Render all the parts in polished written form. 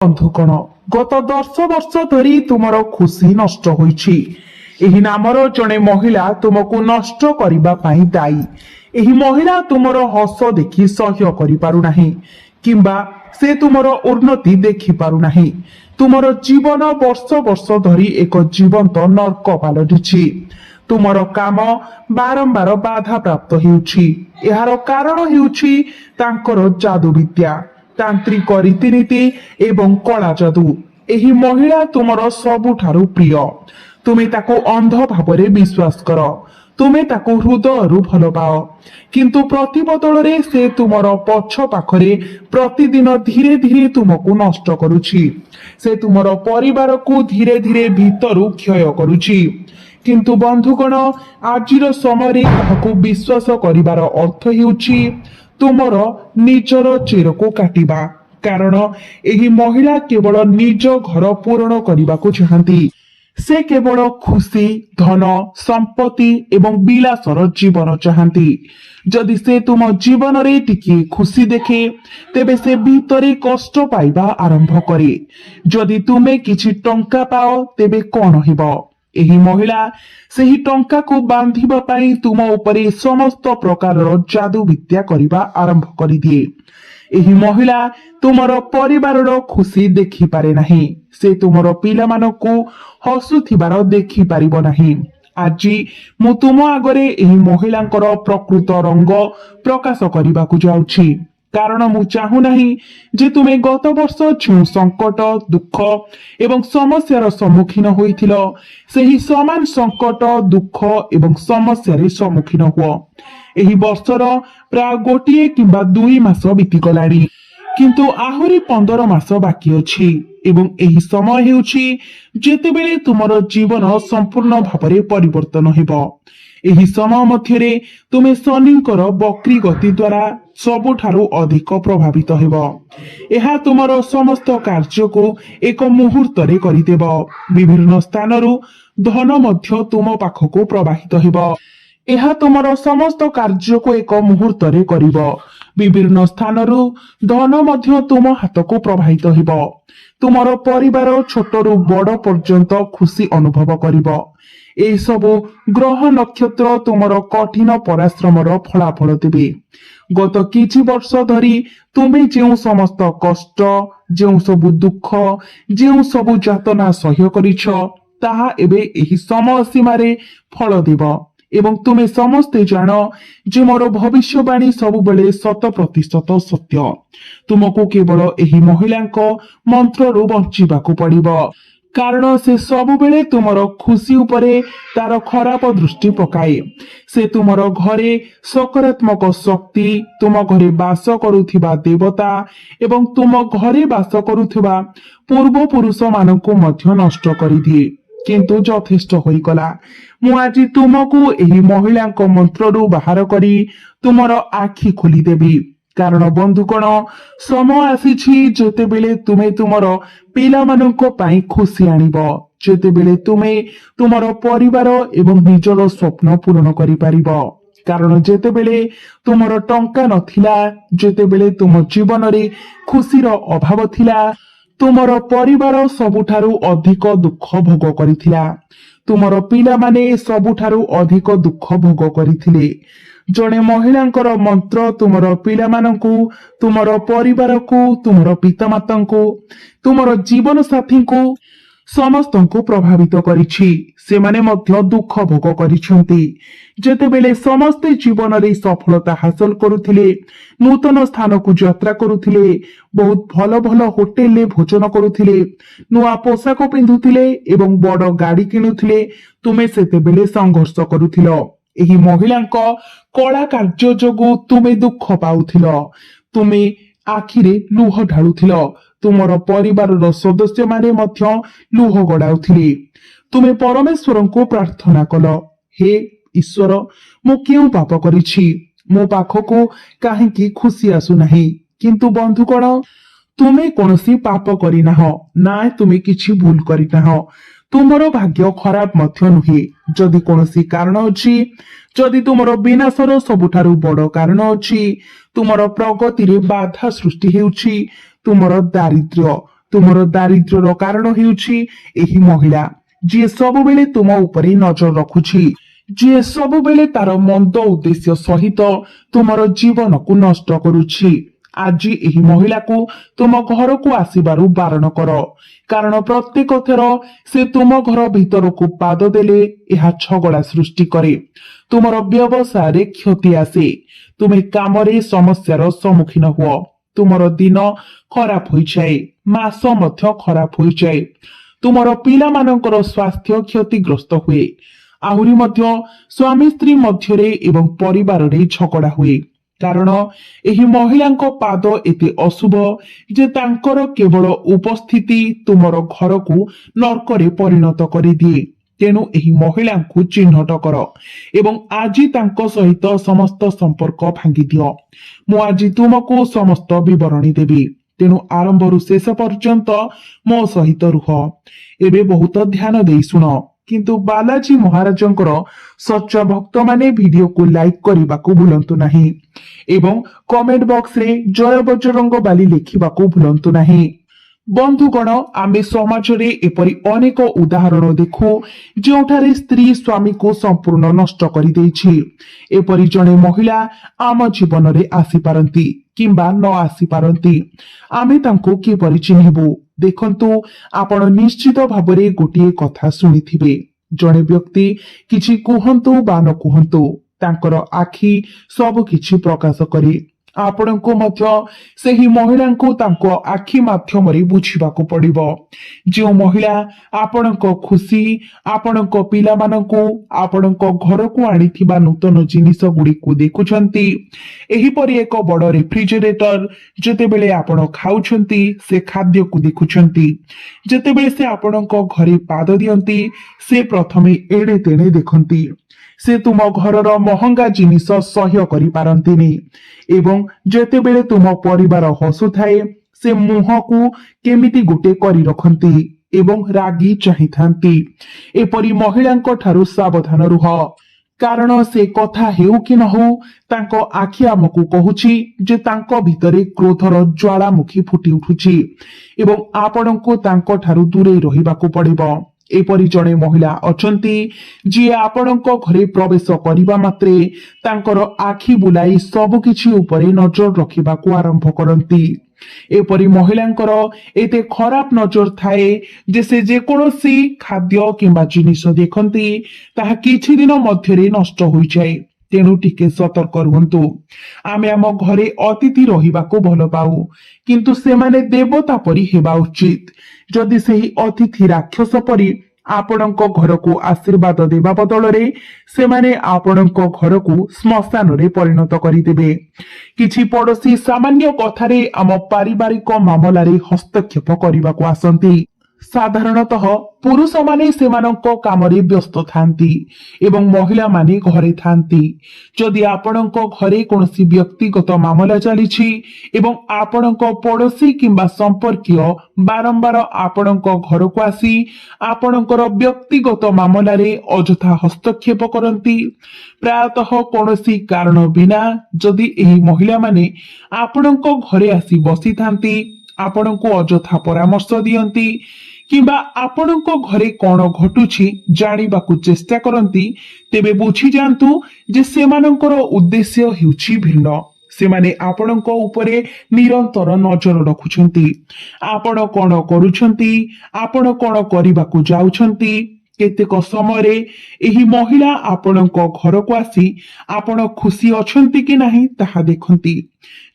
ବନ୍ଧୁଗଣ, ଗତ 10 ବର୍ଷ ଧରି ତୁମର ଖୁସି ନଷ୍ଟ ହୋଇଛି। ଏହି ନାମର ଜଣେ ମହିଳା ତୁମକୁ ନଷ୍ଟ କରିବା ପାଇଁ ଦାୟୀ। ଏହି ମହିଳା ତୁମର ହସ ଦେଖି ସହ୍ୟ କରିପାରୁନାହିଁ କିମ୍ବା ସେ ତୁମର ଉନ୍ନତି ଦେଖିପାରୁନାହିଁ। ତୁମର ଜୀବନ ବର୍ଷ ବର୍ଷ ଧରି ଏକ ଜୀବନ୍ତ ନର୍କ ପାଲଟିଛି। ତୁମର କାମ ବାରମ୍ବାର ବାଧାପ୍ରାପ୍ତ ହେଉଛି। ଏହାର କାରଣ ହେଉଛି ତାଙ୍କର ଯାଦୁବିଦ୍ୟା, ତାନ୍ତ୍ରିକ ରୀତିନୀତି ଏବଂ କଳା ଯାଦୁ। ଏହି ମହିଳା ତୁମର ସବୁଠାରୁ ପ୍ରିୟ। ତୁମେ ତାକୁ ଅନ୍ଧ ଭାବରେ ବିଶ୍ୱାସ କର। ତୁମେ ତାକୁ ହୃଦୟରୁ ଭଲ ପାଅ, କିନ୍ତୁ ପ୍ରତିବଦଳରେ ସେ ତୁମର ପଛ ପାଖରେ ପ୍ରତିଦିନ ଧୀରେ ଧୀରେ ତୁମକୁ ନଷ୍ଟ କରୁଛି। ସେ ତୁମର ପରିବାରକୁ ଧୀରେ ଧୀରେ ଭିତରୁ କ୍ଷୟ କରୁଛି। କିନ୍ତୁ ବନ୍ଧୁଗଣ, ଆଜିର ସମୟରେ ତାହାକୁ ବିଶ୍ୱାସ କରିବାର ଅର୍ଥ ହେଉଛି ତୁମର ନିଜର ଚେରକୁ କାଟିବା। କାରଣ ଏହି ମହିଳା କେବଳ ନିଜ ଘର ପୂରଣ କରିବାକୁ ଚାହାନ୍ତି। ସେ କେବଳ ଖୁସି, ଧନ, ସମ୍ପତ୍ତି ଏବଂ ବିଳାସର ଜୀବନ ଚାହାନ୍ତି। ଯଦି ସେ ତୁମ ଜୀବନରେ ଟିକିଏ ଖୁସି ଦେଖେ, ତେବେ ସେ ଭିତରେ କଷ୍ଟ ପାଇବା ଆରମ୍ଭ କରେ। ଯଦି ତୁମେ କିଛି ଟଙ୍କା ପାଅ, ତେବେ କଣ ହେବ? ଏହି ମହିଳା ସେହି ଟଙ୍କାକୁ ବାନ୍ଧିବା ପାଇଁ ତୁମ ଉପରେ ସମସ୍ତ ପ୍ରକାରର ଯାଦୁ ବିଦ୍ୟା କରିବା ଆରମ୍ଭ କରିଦିଏ। ଏହି ମହିଳା ତୁମର ପରିବାରର ଖୁସି ଦେଖିପାରେ ନାହିଁ। ସେ ତୁମର ପିଲାମାନଙ୍କୁ ହସୁଥିବାର ଦେଖିପାରିବ ନାହିଁ। ଆଜି ମୁଁ ତୁମ ଆଗରେ ଏହି ମହିଳାଙ୍କର ପ୍ରକୃତ ରଙ୍ଗ ପ୍ରକାଶ କରିବାକୁ ଯାଉଛି, କାରଣ ମୁଁ ଚାହୁଁନାହିଁ ଯେ ତୁମେ ଗତ ବର୍ଷ ଯେଉଁ ସଙ୍କଟ, ଦୁଃଖ ଏବଂ ସମସ୍ୟାର ସମ୍ମୁଖୀନ ହୋଇଥିଲ, ସେହି ସମାନ ସଙ୍କଟ, ଦୁଃଖ ଏବଂ ସମସ୍ୟାରେ ସମ୍ମୁଖୀନ ହୁଅ। ଏହି ବର୍ଷର ପ୍ରାୟ 1 କିମ୍ବା 2 ମାସ ବିତିଗଲାଣି, କିନ୍ତୁ ଆହୁରି 15 ମାସ ବାକି ଅଛି ଏବଂ ଏହି ସମୟ ହେଉଛି ଯେତେବେଳେ ତୁମର ଜୀବନ ସମ୍ପୂର୍ଣ୍ଣ ଭାବରେ ପରିବର୍ତ୍ତନ ହେବ। ଏହି ସମୟ ମଧ୍ୟରେ ତୁମେ ଶନିଙ୍କର ବକ୍ରି ଗତି ଦ୍ୱାରା ସବୁଠାରୁ ଅଧିକ ପ୍ରଭାବିତ ହେବ। ଏହା ତୁମର ସମସ୍ତ କାର୍ଯ୍ୟକୁ ଏକ ମୁହୂର୍ତ୍ତରେ କରିଦେବ। ବିଭିନ୍ନ ସ୍ଥାନରୁ ଧନ ମଧ୍ୟ ତୁମ ପାଖକୁ ପ୍ରବାହିତ ହେବ। ଏହା ତୁମର ସମସ୍ତ କାର୍ଯ୍ୟକୁ ଏକ ମୁହୂର୍ତ୍ତରେ କରିବ। ବିଭିନ୍ନ ସ୍ଥାନରୁ ଧନ ମଧ୍ୟ ତୁମ ହାତକୁ ପ୍ରବାହିତ ହେବ। ତୁମର ପରିବାର ଛୋଟରୁ ବଡ଼ ପର୍ଯ୍ୟନ୍ତ ଖୁସି ଅନୁଭବ କରିବ। ଏସବୁ ଗ୍ରହ ନକ୍ଷତ୍ର ତୁମର କଠିନ ପରିଶ୍ରମର ଫଳାଫଳ ଦେବେ। ଗତ କିଛି ବର୍ଷ ଧରି ତୁମେ ଯେଉଁ ସମସ୍ତ କଷ୍ଟ, ଯେଉଁ ସବୁ ଦୁଃଖ, ଯେଉଁ ସବୁ ଯାତନା ସହ୍ୟ କରିଛ, ତାହା ଏବେ ଏହି ସମୟ ସୀମାରେ ଫଳ ଦେବ। ଏବଂ ତୁମେ ସମସ୍ତେ ଜାଣ ଯେ ମୋର ଭବିଷ୍ୟବାଣୀ ସବୁବେଳେ 100% ସତ୍ୟ। ତୁମକୁ କେବଳ ଏହି ମହିଳାଙ୍କ ମନ୍ତ୍ରରୁ ବଞ୍ଚିବାକୁ ପଡ଼ିବ, କାରଣ ସେ ସବୁବେଳେ ତୁମର ଖୁସି ଉପରେ ତାର ଖରାପ ଦୃଷ୍ଟି ପକାଏ। ସେ ତୁମର ଘରେ ସକାରାତ୍ମକ ଶକ୍ତି, ତୁମ ଘରେ ବାସ କରୁଥିବା ଦେବତା ଏବଂ ତୁମ ଘରେ ବାସ କରୁଥିବା ପୂର୍ବପୁରୁଷ ମାନଙ୍କୁ ମଧ୍ୟ ନଷ୍ଟ କରିଦିଏ। କିନ୍ତୁ ଯଥେଷ୍ଟ ହୋଇଗଲା। ମୁଁ ଆଜି ତୁମକୁ ଏହି ମହିଳାଙ୍କ ମନ୍ତ୍ରରୁ ବାହାର କରି ତୁମର ଆଖି ଖୋଲିଦେବି। କାରଣ ବନ୍ଧୁଗଣ, ସମୟ ଆସିଛି ଯେତେବେଳେ ତୁମେ ତୁମର ପିଲାମାନଙ୍କ ପାଇଁ ଖୁସି ଆଣିବ, ଯେତେବେଳେ ତୁମେ ତୁମର ପରିବାର ଏବଂ ନିଜର ସ୍ୱପ୍ନ ପୂରଣ କରିପାରିବ। କାରଣ ଯେତେବେଳେ ତୁମର ଟଙ୍କା ନଥିଲା, ଯେତେବେଳେ ତୁମ ଜୀବନରେ ଖୁସିର ଅଭାବ ଥିଲା, ତୁମର ପରିବାର ସବୁଠାରୁ ଅଧିକ ଦୁଃଖ ଭୋଗ କରିଥିଲା। ତୁମର ପିଲାମାନେ ସବୁଠାରୁ ଅଧିକ ଦୁଃଖ ଭୋଗ କରିଥିଲେ। ଜଣେ ମହିଳାଙ୍କର ମନ୍ତ୍ର ତୁମର ପିଲାମାନଙ୍କୁ, ତୁମର ପରିବାରକୁ, ତୁମର ପିତାମାତାଙ୍କୁ, ତୁମର ଜୀବନ ସାଥୀଙ୍କୁ ସମସ୍ତଙ୍କୁ ପ୍ରଭାବିତ କରିଛି। ସେମାନେ ମଧ୍ୟ ଦୁଃଖ ଭୋଗ କରିଛନ୍ତି। ଯେତେବେଳେ ସମସ୍ତେ ଜୀବନରେ ସଫଳତା ହାସଲ କରୁଥିଲେ, ନୂତନ ସ୍ଥାନକୁ ଯାତ୍ରା କରୁଥିଲେ, ବହୁତ ଭଲ ଭଲ ହୋଟେଲରେ ଭୋଜନ କରୁଥିଲେ, ନୂଆ ପୋଷାକ ପିନ୍ଧୁଥିଲେ ଏବଂ ବଡ଼ ଗାଡି କିଣୁଥିଲେ, ତୁମେ ସେତେବେଳେ ସଂଘର୍ଷ କରୁଥିଲ। ଏହି ମହିଳାଙ୍କ କଳା କାର୍ଯ୍ୟ ଯୋଗୁଁ ତୁମେ ଦୁଃଖ ପାଉଥିଲ। ତୁମେ ଆଖିରେ ଲୁହ ଢାଳୁଥିଲ। ତୁମର ପରିବାରର ସଦସ୍ୟମାନେ ମଧ୍ୟ ଲୁହ ଗଡାଉଥିଲେ। ତୁମେ ପରମେଶ୍ୱରଙ୍କୁ ପ୍ରାର୍ଥନା କଲ, ହେ ଈଶ୍ୱର, ମୁଁ କେଉଁ ପାପ କରିଛି? ମୋ ପାଖକୁ କାହିଁକି ଖୁସି ଆସୁନାହିଁ? କିନ୍ତୁ ବନ୍ଧୁଗଣ, ତୁମେ କୌଣସି ପାପ କରିନାହଁ, ନା ତୁମେ କିଛି ଭୁଲ କରିନାହଁ। ତୁମର ଭାଗ୍ୟ ଖରାପ ମଧ୍ୟ ନୁହେଁ। ଯଦି କୌଣସି କାରଣ ଅଛି, ଯଦି ତୁମର ବିନାଶର ସବୁଠାରୁ ବଡ଼ କାରଣ ଅଛି, ତୁମର ପ୍ରଗତିରେ ବାଧା ସୃଷ୍ଟି ହେଉଛି ତୁମର ଦାରିଦ୍ର୍ୟ, ତୁମର ଦାରିଦ୍ର୍ୟର କାରଣ ହେଉଛି ଏହି ମହିଳା, ଯିଏ ସବୁବେଳେ ତୁମ ଉପରେ ନଜର ରଖୁଛି, ଯିଏ ସବୁବେଳେ ତାର ମନ୍ଦ ଉଦ୍ଦେଶ୍ୟ ସହିତ ତୁମର ଜୀବନକୁ ନଷ୍ଟ କରୁଛି। ଆଜି ଏହି ମହିଳାକୁ ତୁମ ଘରକୁ ଆସିବାରୁ ବାରଣ କର, କାରଣ ପ୍ରତ୍ୟେକ ଥର ସେ ତୁମ ଘର ଭିତରକୁ ପାଦ ଦେଲେ ଏହା ଝଗଡା ସୃଷ୍ଟି କରେ, ତୁମର ବ୍ୟବସାୟରେ କ୍ଷତି ଆସେ, ତୁମେ କାମରେ ସମସ୍ୟାର ସମ୍ମୁଖୀନ ହୁଅ, ତୁମର ଦିନ ଖରାପ ହୋଇଯାଏ, ମାସ ମଧ୍ୟ ଖରାପ ହୋଇଯାଏ, ତୁମର ପିଲାମାନଙ୍କର ସ୍ୱାସ୍ଥ୍ୟ କ୍ଷତିଗ୍ରସ୍ତ ହୁଏ, ଆହୁରି ମଧ୍ୟ ସ୍ୱାମୀ ସ୍ତ୍ରୀ ମଧ୍ୟରେ ଏବଂ ପରିବାରରେ ଝଗଡା ହୁଏ, କାରଣ ଏହି ମହିଳାଙ୍କ ପାଦ ଏତେ ଅଶୁଭ ଯେ ତାଙ୍କର କେବଳ ଉପସ୍ଥିତି ତୁମର ଘରକୁ ନର୍କରେ ପରିଣତ କରିଦିଏ। ତେଣୁ ଏହି ମହିଳାଙ୍କୁ ଚିହ୍ନଟ କର ଏବଂ ଆଜି ତାଙ୍କ ସହିତ ସମସ୍ତ ସମ୍ପର୍କ ଭାଙ୍ଗି ଦିଅ। ମୁଁ ଆଜି ତୁମକୁ ସମସ୍ତ ବିବରଣୀ ଦେବି, ତେଣୁ ଆରମ୍ଭରୁ ଶେଷ ପର୍ଯ୍ୟନ୍ତ ମୋ ସହିତ ରୁହ। ଏବେ ବହୁତ ଧ୍ୟାନ ଦେଇ ଶୁଣ। କିନ୍ତୁ ବାଲାଜୀ ମହାରାଜଙ୍କର ସଚ୍ଚା ଭକ୍ତମାନେ ଭିଡିଓକୁ ଲାଇକ୍ କରିବାକୁ ଭୁଲନ୍ତୁ ନାହିଁ ଏବଂ କମେଣ୍ଟ ବକ୍ସରେ ଜୟ ବଜରଙ୍ଗବାଲି ଲେଖିବାକୁ ଭୁଲନ୍ତୁ ନାହିଁ। ବନ୍ଧୁଗଣ, ଆମେ ସମାଜରେ ଏପରି ଅନେକ ଉଦାହରଣ ଦେଖୁ ଯେଉଁଠାରେ ସ୍ତ୍ରୀ ସ୍ୱାମୀକୁ ସମ୍ପୂର୍ଣ୍ଣ ନଷ୍ଟ କରିଦେଇଛି। ଏପରି ଜଣେ ମହିଳା ଆମ ଜୀବନରେ ଆସିପାରନ୍ତି କିମ୍ବା ନ ଆସିପାରନ୍ତି। ଆମେ ତାଙ୍କୁ କିପରି ଚିହ୍ନିବୁ? ଦେଖନ୍ତୁ, ଆପଣ ନିଶ୍ଚିତ ଭାବରେ ଗୋଟିଏ କଥା ଶୁଣିଥିବେ, ଜଣେ ବ୍ୟକ୍ତି କିଛି କୁହନ୍ତୁ ବା ନ କୁହନ୍ତୁ, ତାଙ୍କର ଆଖି ସବୁ କିଛି ପ୍ରକାଶ କରେ। ଆପଣଙ୍କୁ ମଧ୍ୟ ସେହି ମହିଳାଙ୍କୁ ତାଙ୍କ ଆଖି ମାଧ୍ୟମରେ ବୁଝିବାକୁ ପଡିବ। ଯେଉଁ ମହିଳା ଆପଣଙ୍କ ଖୁସି, ଆପଣଙ୍କ ପିଲାମାନଙ୍କୁ, ଆପଣଙ୍କ ଘରକୁ ଆଣିଥିବା ନୂତନ ଜିନିଷ ଗୁଡ଼ିକୁ ଦେଖୁଛନ୍ତି, ଏହିପରି ଏକ ବଡ ରେଫ୍ରିଜରେଟର ଯେତେବେଳେ ଆପଣ ଖାଉଛନ୍ତି ସେ ଖାଦ୍ୟକୁ ଦେଖୁଛନ୍ତି, ଯେତେବେଳେ ସେ ଆପଣଙ୍କ ଘରେ ପାଦ ଦିଅନ୍ତି ସେ ପ୍ରଥମେ ଏଣେ ତେଣେ ଦେଖନ୍ତି। ସେ ତୁମ ଘରର ମହଙ୍ଗା ଜିନିଷ ସହ୍ୟ କରିପାରନ୍ତିନି ଏବଂ ଯେତେବେଳେ ତୁମ ପରିବାର ହସୁଥାଏ ସେ ମୁହଁକୁ କେମିତି ଗୋଟେ କରି ରଖନ୍ତି ଏବଂ ରାଗି ଚାହିଁଥାନ୍ତି। ଏପରି ମହିଳାଙ୍କ ଠାରୁ ସାବଧାନ ରୁହ, କାରଣ ସେ କଥା ହେଉ କି ନ ହେଉ ତାଙ୍କ ଆଖି ଆମକୁ କହୁଛି ଯେ ତାଙ୍କ ଭିତରେ କ୍ରୋଧର ଜ୍ୱାଳାମୁଖୀ ଫୁଟି ଉଠୁଛି ଏବଂ ଆପଣଙ୍କୁ ତାଙ୍କ ଠାରୁ ଦୂରେଇ ରହିବାକୁ ପଡିବ। ଏପରି ଜଣେ ମହିଳା ଅଛନ୍ତି ଯିଏ ଆପଣଙ୍କ ଘରେ ପ୍ରବେଶ କରିବା ମାତ୍ରେ ତାଙ୍କର ଆଖି ବୁଲାଇ ସବୁକିଛି ଉପରେ ନଜର ରଖିବାକୁ ଆରମ୍ଭ କରନ୍ତି। ଏପରି ମହିଳାଙ୍କର ଏତେ ଖରାପ ନଜର ଥାଏ ଯେ ସେ ଯେକୌଣସି ଖାଦ୍ୟ କିମ୍ବା ଜିନିଷ ଦେଖନ୍ତି ତାହା କିଛି ଦିନ ମଧ୍ୟରେ ନଷ୍ଟ ହୋଇଯାଏ। ତେଣୁ ଟିକେ ସତର୍କ ରୁହନ୍ତୁ। ଆମେ ଆମ ଘରେ ଅତିଥି ରହିବାକୁ ଭଲ ପାଉ, କିନ୍ତୁ ସେମାନେ ଦେବତା ପରି ହେବା ଉଚିତ। ଯଦି ସେହି ଅତିଥି ରାକ୍ଷସ ପରି ଆପଣଙ୍କ ଘରକୁ ଆଶୀର୍ବାଦ ଦେବା ବଦଳରେ ସେମାନେ ଆପଣଙ୍କ ଘରକୁ ଶ୍ମଶାନରେ ପରିଣତ କରିଦେବେ। କିଛି ପଡୋଶୀ ସାମାନ୍ୟ କଥାରେ ଆମ ପାରିବାରିକ ମାମଲାରେ ହସ୍ତକ୍ଷେପ କରିବାକୁ ଆସନ୍ତି। ସାଧାରଣତଃ ପୁରୁଷମାନେ ସେମାନଙ୍କ କାମରେ ବ୍ୟସ୍ତ ଥାନ୍ତି ଏବଂ ମହିଳାମାନେ ଘରେ ଥାନ୍ତି। ଯଦି ଆପଣଙ୍କ ଘରେ କୌଣସି ବ୍ୟକ୍ତିଗତ ମାମଲା ଚାଲିଛି ଏବଂ ଆପଣଙ୍କ ପଡୋଶୀ କିମ୍ବା ସମ୍ପର୍କୀୟ ବାରମ୍ବାର ଆପଣଙ୍କ ଘରକୁ ଆସି ଆପଣଙ୍କର ବ୍ୟକ୍ତିଗତ ମାମଲାରେ ଅଯଥା ହସ୍ତକ୍ଷେପ କରନ୍ତି, ପ୍ରାୟତଃ କୌଣସି କାରଣ ବିନା ଯଦି ଏହି ମହିଳାମାନେ ଆପଣଙ୍କ ଘରେ ଆସି ବସିଥାନ୍ତି, ଆପଣଙ୍କୁ ଅଯଥା ପରାମର୍ଶ ଦିଅନ୍ତି କିମ୍ବା ଆପଣଙ୍କ ଘରେ କଣ ଘଟୁଛି ଜାଣିବାକୁ ଚେଷ୍ଟା କରନ୍ତି, ତେବେ ବୁଝିଯାଆନ୍ତୁ ଯେ ସେମାନଙ୍କର ଉଦ୍ଦେଶ୍ୟ ହେଉଛି ଭିନ୍ନ। ସେମାନେ ଆପଣଙ୍କ ଉପରେ ନିରନ୍ତର ନଜର ରଖୁଛନ୍ତି। ଆପଣ କଣ କରୁଛନ୍ତି, ଆପଣ କଣ କରିବାକୁ ଯାଉଛନ୍ତି। କେତେକ ସମୟରେ ଏହି ମହିଳା ଆପଣଙ୍କ ଘରକୁ ଆସି ଆପଣ ଖୁସି ଅଛନ୍ତି କି ନାହିଁ ତାହା ଦେଖନ୍ତି।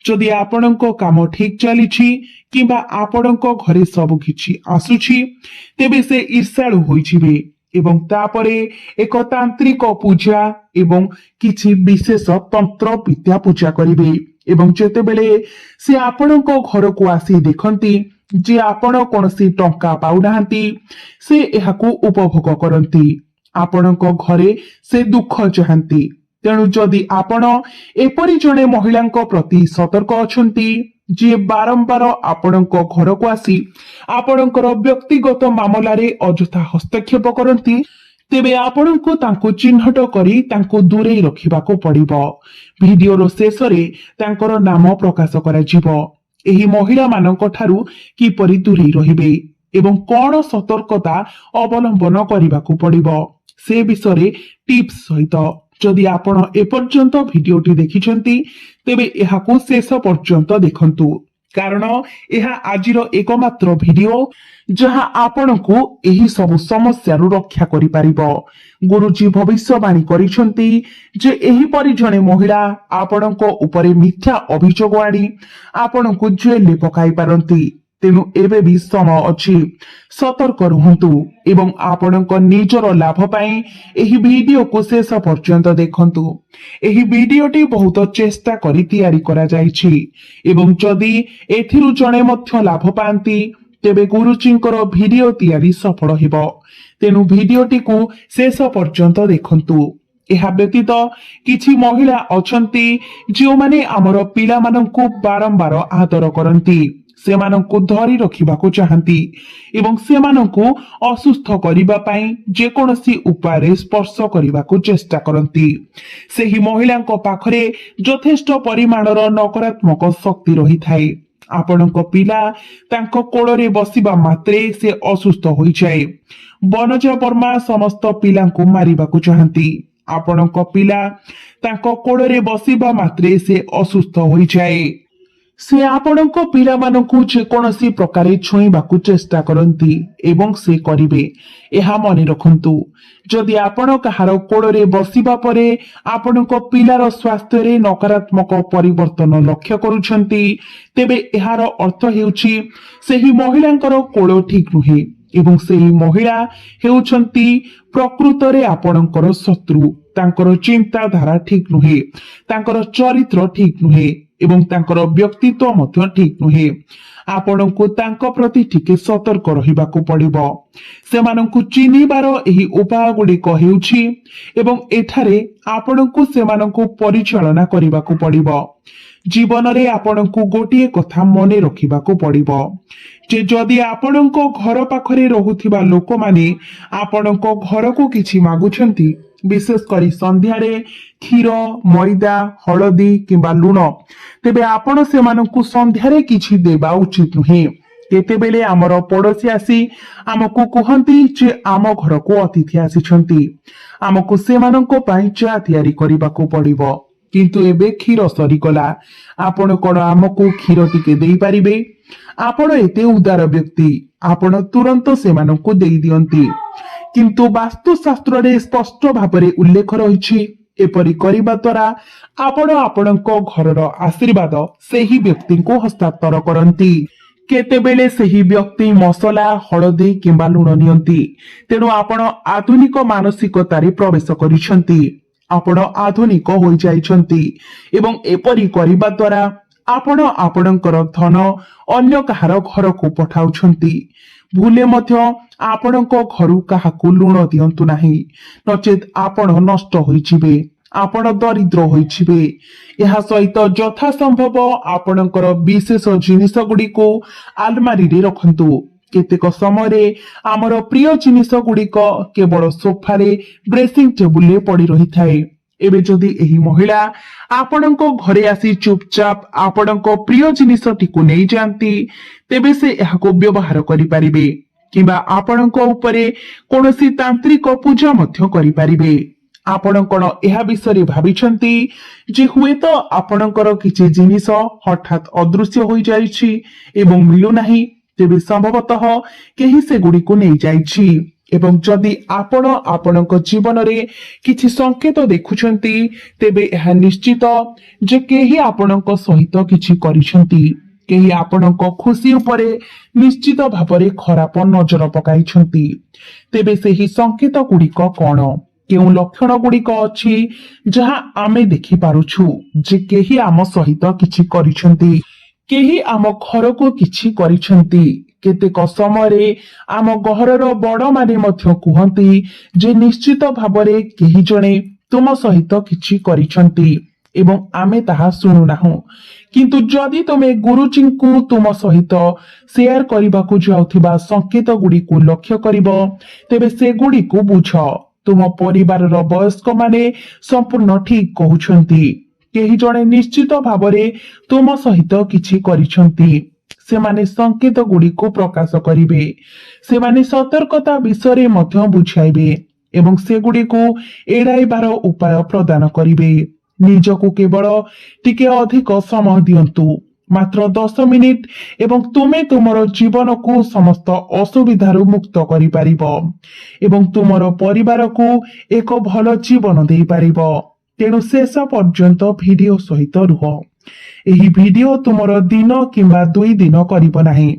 ଯଦି ଆପଣଙ୍କ କାମ ଠିକ ଚାଲିଛି କିମ୍ବା ଆପଣଙ୍କ ଘରେ ସବୁ କିଛି ଆସୁଛି, ତେବେ ସେ ଈର୍ଷାଳୁ ହୋଇଯିବେ ଏବଂ ତାପରେ ଏକ ତାନ୍ତ୍ରିକ ପୂଜା ଏବଂ କିଛି ବିଶେଷ ତନ୍ତ୍ର ବିଦ୍ୟା ପୂଜା କରିବେ। ଏବଂ ଯେତେବେଳେ ସେ ଆପଣଙ୍କ ଘରକୁ ଆସି ଦେଖନ୍ତି ଯେ ଆପଣ କୌଣସି ଟଙ୍କା ପାଉନାହାନ୍ତି, ସେ ଏହାକୁ ଉପଭୋଗ କରନ୍ତି। ଆପଣଙ୍କ ଘରେ ସେ ଦୁଃଖ ଚାହାନ୍ତି। ତେଣୁ ଯଦି ଆପଣ ଏପରି ଜଣେ ମହିଳାଙ୍କ ପ୍ରତି ସତର୍କ ଅଛନ୍ତି ଯିଏ ବାରମ୍ବାର ଆପଣଙ୍କ ଘରକୁ ଆସି ଆପଣଙ୍କର ବ୍ୟକ୍ତିଗତ ମାମଲାରେ ଅଯଥା ହସ୍ତକ୍ଷେପ କରନ୍ତି, ତେବେ ଆପଣଙ୍କୁ ତାଙ୍କୁ ଚିହ୍ନଟ କରି ତାଙ୍କୁ ଦୂରେଇ ରଖିବାକୁ ପଡିବ। ଭିଡିଓର ଶେଷରେ ତାଙ୍କର ନାମ ପ୍ରକାଶ କରାଯିବ। ଏହି ମହିଳାମାନଙ୍କ ଠାରୁ କିପରି ଦୂରେଇ ରହିବେ ଏବଂ କଣ ସତର୍କତା ଅବଲମ୍ବନ କରିବାକୁ ପଡିବ ସେ ବିଷୟରେ ଟିପ୍ସ ସହିତ ଯଦି ଆପଣ ଏପର୍ଯ୍ୟନ୍ତ ଭିଡିଓଟି ଦେଖିଛନ୍ତି ତେବେ ଏହାକୁ ଶେଷ ପର୍ଯ୍ୟନ୍ତ ଦେଖନ୍ତୁ କାରଣ ଏହା ଆଜିର ଏକମାତ୍ର ଭିଡିଓ ଯାହା ଆପଣଙ୍କୁ ଏହି ସବୁ ସମସ୍ୟାରୁ ରକ୍ଷା କରିପାରିବ। ଗୁରୁଜୀ ଭବିଷ୍ୟବାଣୀ କରିଛନ୍ତି ଯେ ଏହିପରି ଜଣେ ମହିଳା ଆପଣଙ୍କ ଉପରେ ମିଥ୍ୟା ଅଭିଯୋଗ ଆଣି ଆପଣଙ୍କୁ ଜେଲରେ ପକାଇ ପାରନ୍ତି। ତେଣୁ ଏବେ ବି ସମୟ ଅଛି, ସତର୍କ ରୁହନ୍ତୁ ଏବଂ ଆପଣଙ୍କ ନିଜର ଲାଭ ପାଇଁ ଏହି ଭିଡିଓକୁ ଶେଷ ପର୍ଯ୍ୟନ୍ତ ଦେଖନ୍ତୁ। ଏହି ଭିଡିଓଟି ବହୁତ ଚେଷ୍ଟା କରି ତିଆରି କରାଯାଇଛି ଏବଂ ଯଦି ଏଥିରୁ ଜଣେ ମଧ୍ୟ ଲାଭ ପାଆନ୍ତି ତେବେ ଗୁରୁଜୀଙ୍କର ଭିଡିଓ ତିଆରି ସଫଳ ହେବ। ତେଣୁ ଭିଡିଓଟିକୁ ଶେଷ ପର୍ଯ୍ୟନ୍ତ ଦେଖନ୍ତୁ। ଏହା ବ୍ୟତୀତ କିଛି ମହିଳା ଅଛନ୍ତି ଯେଉଁମାନେ ଆମର ପିଲାମାନଙ୍କୁ ବାରମ୍ବାର ଆଦର କରନ୍ତି, ସେମାନଙ୍କୁ ଧରି ରଖିବାକୁ ଚାହାନ୍ତି ଏବଂ ସେମାନଙ୍କୁ ଅସୁସ୍ଥ କରିବା ପାଇଁ ଯେକୌଣସି ଉପାୟରେ ସ୍ପର୍ଶ କରିବାକୁ ଚେଷ୍ଟା କରନ୍ତି। ସେହି ମହିଳାଙ୍କ ପାଖରେ ଯଥେଷ୍ଟ ପରିମାଣର ନକାରାତ୍ମକ ଶକ୍ତି ରହିଥାଏ। ଆପଣଙ୍କ ପିଲା ତାଙ୍କ କୋଳରେ ବସିବା ମାତ୍ରେ ସେ ଅସୁସ୍ଥ ହୋଇଯାଏ। ବନଜା ବର୍ମା ସମସ୍ତ ପିଲାଙ୍କୁ ମାରିବାକୁ ଚାହାନ୍ତି। ଆପଣଙ୍କ ପିଲା ତାଙ୍କ କୋଳରେ ବସିବା ମାତ୍ରେ ସେ ଅସୁସ୍ଥ ହୋଇଯାଏ। ସେ ଆପଣଙ୍କ ପିଲାମାନଙ୍କୁ ଯେକୌଣସି ପ୍ରକାରେ ଛୁଇଁବାକୁ ଚେଷ୍ଟା କରନ୍ତି ଏବଂ ସେ କରିବେ। ଏହା ମନେ ରଖନ୍ତୁ, ଯଦି ଆପଣ କାହାର କୋଳରେ ବସିବା ପରେ ଆପଣଙ୍କ ପିଲାର ସ୍ୱାସ୍ଥ୍ୟରେ ନକାରାତ୍ମକ ପରିବର୍ତ୍ତନ ଲକ୍ଷ୍ୟ କରୁଛନ୍ତି ତେବେ ଏହାର ଅର୍ଥ ହେଉଛି ସେହି ମହିଳାଙ୍କର କୋଳ ଠିକ ନୁହେଁ ଏବଂ ସେହି ମହିଳା ହେଉଛନ୍ତି ପ୍ରକୃତରେ ଆପଣଙ୍କର ଶତ୍ରୁ। ତାଙ୍କର ଚିନ୍ତାଧାରା ଠିକ ନୁହେଁ, ତାଙ୍କର ଚରିତ୍ର ଠିକ ନୁହେଁ ଏବଂ ତାଙ୍କର ବ୍ୟକ୍ତିତ୍ୱ ମଧ୍ୟ ଠିକ ନୁହେଁ। ଆପଣଙ୍କୁ ତାଙ୍କ ପ୍ରତି ଟିକେ ସତର୍କ ରହିବାକୁ ପଡିବ। ସେମାନଙ୍କୁ ଚିହ୍ନିବାର ଏହି ଉପାୟ ଗୁଡିକ ହେଉଛି ଏବଂ ଏଠାରେ ଆପଣଙ୍କୁ ସେମାନଙ୍କୁ ପରିଚାଳନା କରିବାକୁ ପଡିବ। ଜୀବନରେ ଆପଣଙ୍କୁ ଗୋଟିଏ କଥା ମନେ ରଖିବାକୁ ପଡିବ ଯେ ଯଦି ଆପଣଙ୍କ ଘର ପାଖରେ ରହୁଥିବା ଲୋକମାନେ ଆପଣଙ୍କ ଘରକୁ କିଛି ମାଗୁଛନ୍ତି, ବିଶେଷ କରି ସନ୍ଧ୍ୟାରେ କ୍ଷୀର, ମଇଦା, ହଳଦୀ କିମ୍ବା ଲୁଣ, ତେବେ ଆପଣ ସେମାନଙ୍କୁ ସନ୍ଧ୍ୟାରେ କିଛି ଦେବା ଉଚିତ ନୁହେଁ। କେତେବେଳେ ଆମର ପଡୋଶୀ ଆସି ଆମକୁ କୁହନ୍ତି ଯେ ଆମ ଘରକୁ ଅତିଥି ଆସିଛନ୍ତି, ଆମକୁ ସେମାନଙ୍କ ପାଇଁ ଚା ତିଆରି କରିବାକୁ ପଡିବ, କିନ୍ତୁ ଏବେ କ୍ଷୀର ସରିଗଲା, ଆପଣ କଣ ଆମକୁ କ୍ଷୀର ଟିକେ ଦେଇପାରିବେ? ଆପଣ ଏତେ ଉଦାର ବ୍ୟକ୍ତି, ଆପଣ ତୁରନ୍ତ ସେମାନଙ୍କୁ ଦେଇ ଦିଅନ୍ତି। କିନ୍ତୁ ବାସ୍ତୁଶାସ୍ତ୍ରରେ ସ୍ପଷ୍ଟ ଭାବରେ ଉଲ୍ଲେଖ ରହିଛି ଏପରି କରିବା ଦ୍ୱାରା ଆପଣ ଆପଣଙ୍କ ଘରର ଆଶୀର୍ବାଦ ସେହି ବ୍ୟକ୍ତିଙ୍କୁ ହସ୍ତାନ୍ତର କରନ୍ତି। କେତେବେଳେ ସେହି ବ୍ୟକ୍ତି ମସଲା, ହଳଦୀ କିମ୍ବା ଲୁଣ ନିଅନ୍ତି। ତେଣୁ ଆପଣ ଆଧୁନିକ ମାନସିକତାରେ ପ୍ରବେଶ କରିଛନ୍ତି, ଆପଣ ଆଧୁନିକ ହୋଇଯାଇଛନ୍ତି ଏବଂ ଏପରି କରିବା ଦ୍ୱାରା ଆପଣ ଆପଣଙ୍କର ଧନ ଅନ୍ୟ କାହାର ଘରକୁ ପଠାଉଛନ୍ତି। ଭୁଲେ ମଧ୍ୟ ଆପଣଙ୍କ ଘରୁ କାହାକୁ ଲୁଣ ଦିଅନ୍ତୁ ନାହିଁ, ନଚେତ ଆପଣ ନଷ୍ଟ ହୋଇଯିବେ, ଆପଣ ଦରିଦ୍ର ହୋଇଯିବେ। ଏହା ସହିତ ଯଥାସମ୍ଭବ ଆପଣଙ୍କର ବିଶେଷ ଜିନିଷ ଗୁଡିକୁ ଆଲମାରିରେ ରଖନ୍ତୁ। କେତେକ ସମୟରେ ଆମର ପ୍ରିୟ ଜିନିଷ ଗୁଡିକ କେବଳ ସୋଫାରେ, ଡ୍ରେସିଂ ଟେବୁଲରେ ପଡି ରହିଥାଏ। ଏବେ ଯଦି ଏହି ମହିଳା ଆପଣଙ୍କ ଘରେ ଆସି ଚୁପଚାପ ଆପଣଙ୍କ ପ୍ରିୟ ଜିନିଷଟିକୁ ନେଇଯାଆନ୍ତି ତେବେ ସେ ଏହାକୁ ବ୍ୟବହାର କରିପାରିବେ କିମ୍ବା ଆପଣଙ୍କ ଉପରେ କୌଣସି ତାନ୍ତ୍ରିକ ପୂଜା ମଧ୍ୟ କରିପାରିବେ। ଆପଣ କଣ ଏହା ବିଷୟରେ ଭାବିଛନ୍ତି ଯେ ହୁଏତ ଆପଣଙ୍କର କିଛି ଜିନିଷ ହଠାତ୍ ଅଦୃଶ୍ୟ ହୋଇଯାଇଛି ଏବଂ ମିଳୁନାହିଁ? ତେବେ ସମ୍ଭବତଃ କେହି ସେଗୁଡ଼ିକୁ ନେଇଯାଇଛି ଏବଂ ଯଦି ଆପଣ ଆପଣଙ୍କ ଜୀବନରେ କିଛି ସଂକେତ ଦେଖୁଛନ୍ତି ତେବେ ଏହା ନିଶ୍ଚିତ ଯେ କେହି ଆପଣଙ୍କ ସହିତ କିଛି କରିଛନ୍ତି, କେହି ଆପଣଙ୍କ ଖୁସି ଉପରେ ନିଶ୍ଚିତ ଭାବରେ ଖରାପ ନଜର ପକାଇଛନ୍ତି। ତେବେ ସେହି ସଂକେତ ଗୁଡିକ କଣ? କେଉଁ ଲକ୍ଷଣ ଗୁଡିକ ଅଛି ଯାହା ଆମେ ଦେଖିପାରୁଛୁ ଯେ କେହି ଆମ ସହିତ କିଛି କରିଛନ୍ତି, କେହି ଆମ ଘରକୁ କିଛି କରିଛନ୍ତି? କେତେକ ସମୟରେ ଆମ ଘରର ବଡମାନେ ମଧ୍ୟ କୁହନ୍ତି ଯେ ନିଶ୍ଚିତ ଭାବରେ କେହି ଜଣେ ତୁମ ସହିତ କିଛି କରିଛନ୍ତି ଏବଂ ଆମେ ତାହା ଶୁଣୁନାହୁଁ। କିନ୍ତୁ ଯଦି ତୁମେ ଗୁରୁଜୀଙ୍କୁ ତୁମ ସହିତ ସେୟାର କରିବାକୁ ଯାଉଥିବା ସଂକେତ ଗୁଡିକୁ ଲକ୍ଷ୍ୟ କରିବ ତେବେ ସେଗୁଡିକୁ ବୁଝ। ତୁମ ପରିବାରର ବୟସ୍କ ମାନେ ସମ୍ପୂର୍ଣ୍ଣ ଠିକ କହୁଛନ୍ତି, କେହି ଜଣେ ନିଶ୍ଚିତ ଭାବରେ ତୁମ ସହିତ କିଛି କରିଛନ୍ତି। ସେମାନେ ସଂକେତ ଗୁଡ଼ିକୁ ପ୍ରକାଶ କରିବେ। ସେମାନେ ସତର୍କତା ବିଷୟରେ ମଧ୍ୟ ବୁଝାଇବେ ଏବଂ ସେଗୁଡ଼ିକୁ ଏଡ଼ାଇବାର ଉପାୟ ପ୍ରଦାନ କରିବେ। ନିଜକୁ କେବଳ ଟିକେ ଅଧିକ ସମୟ ଦିଅନ୍ତୁ, ମାତ୍ର 10 ମିନିଟ, ଏବଂ ତୁମେ ତୁମର ଜୀବନକୁ ସମସ୍ତ ଅସୁବିଧାରୁ ମୁକ୍ତ କରିପାରିବ ଏବଂ ତୁମର ପରିବାରକୁ ଏକ ଭଲ ଜୀବନ ଦେଇପାରିବ। ତେଣୁ ଶେଷ ପର୍ଯ୍ୟନ୍ତ ଭିଡିଓ ସହିତ ରୁହ। ଏହି ଭିଡିଓ ତୁମର ଦିନ କିମ୍ବା 2 ଦିନ କରିବ ନାହିଁ।